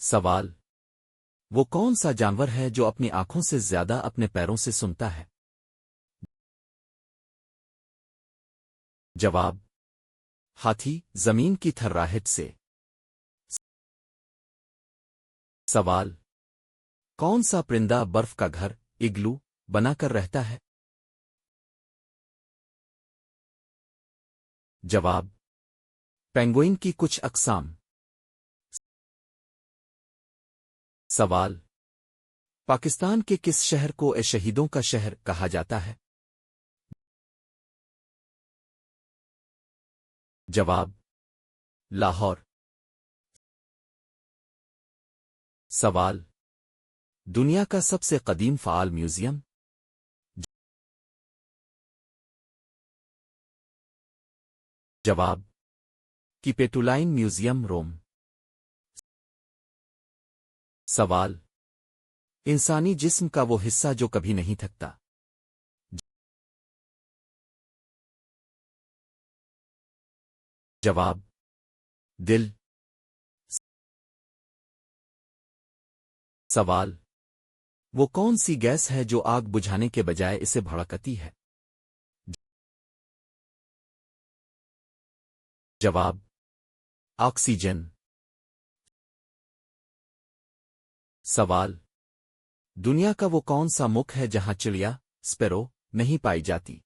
سوال: وہ کون سا جانور ہے جو اپنی آنکھوں سے زیادہ اپنے پیروں سے سنتا ہے؟ جواب: ہاتھی، زمین کی تھراہٹ سے۔ سوال: کون سا پرندہ برف کا گھر اگلو بنا کر رہتا ہے؟ جواب: پینگوئن کی کچھ اقسام۔ سوال: پاکستان کے کس شہر کو شہیدوں کا شہر کہا جاتا ہے؟ جواب: لاہور۔ سوال: دنیا کا سب سے قدیم فعال میوزیم؟ جواب: کیپیٹولائن میوزیم، روم۔ سوال: انسانی جسم کا وہ حصہ جو کبھی نہیں تھکتا؟ جواب: دل۔ سوال: وہ کون سی گیس ہے جو آگ بجھانے کے بجائے اسے بھڑکتی ہے؟ جواب: آکسیجن۔ سوال: دنیا کا وہ کون سا ملک ہے جہاں چڑیا سپیرو نہیں پائی جاتی؟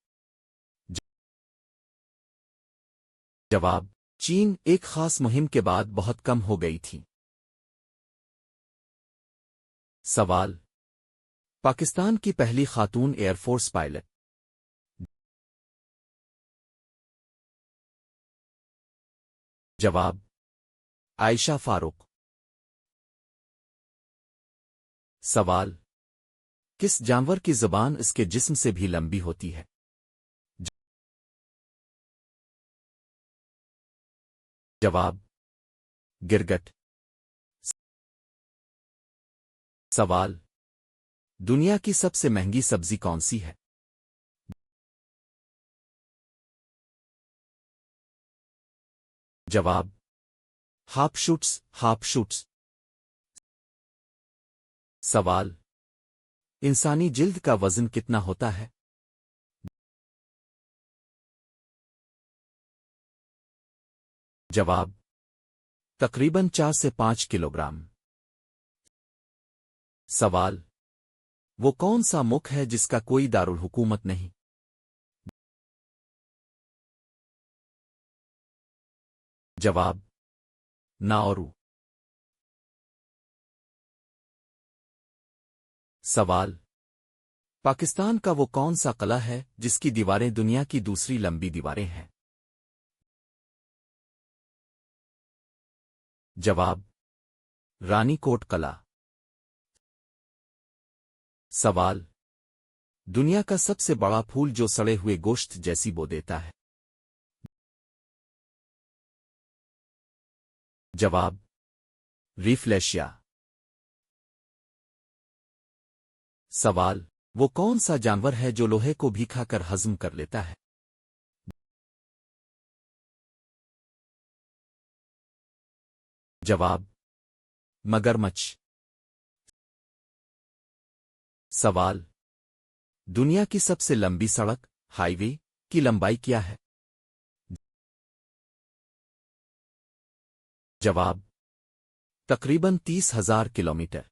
جواب: چین، ایک خاص مہم کے بعد بہت کم ہو گئی تھی۔ سوال: پاکستان کی پہلی خاتون ایئر فورس پائلٹ؟ جواب: عائشہ فاروق۔ سوال: کس جانور کی زبان اس کے جسم سے بھی لمبی ہوتی ہے؟ جواب: گرگٹ۔ سوال: دنیا کی سب سے مہنگی سبزی کون سی ہے؟ جواب: ہاپ شوٹس۔ سوال: انسانی جلد کا وزن کتنا ہوتا ہے؟ جواب: تقریباً 4 سے 5 کلوگرام۔ سوال: وہ کون سا ملک ہے جس کا کوئی دارالحکومت نہیں؟ جواب: ناورو۔ سوال: پاکستان کا وہ کون سا قلعہ ہے جس کی دیواریں دنیا کی دوسری لمبی دیواریں ہیں؟ جواب: رانی کوٹ قلعہ۔ سوال: دنیا کا سب سے بڑا پھول جو سڑے ہوئے گوشت جیسی بو دیتا ہے؟ جواب: ریفلیشیا۔ سوال: وہ کون سا جانور ہے جو لوہے کو بھی کھا کر ہضم کر لیتا ہے؟ جواب: مگرمچھ۔ سوال: دنیا کی سب سے لمبی سڑک ہائی وے کی لمبائی کیا ہے؟ جواب: تقریباً 30,000 کلومیٹر۔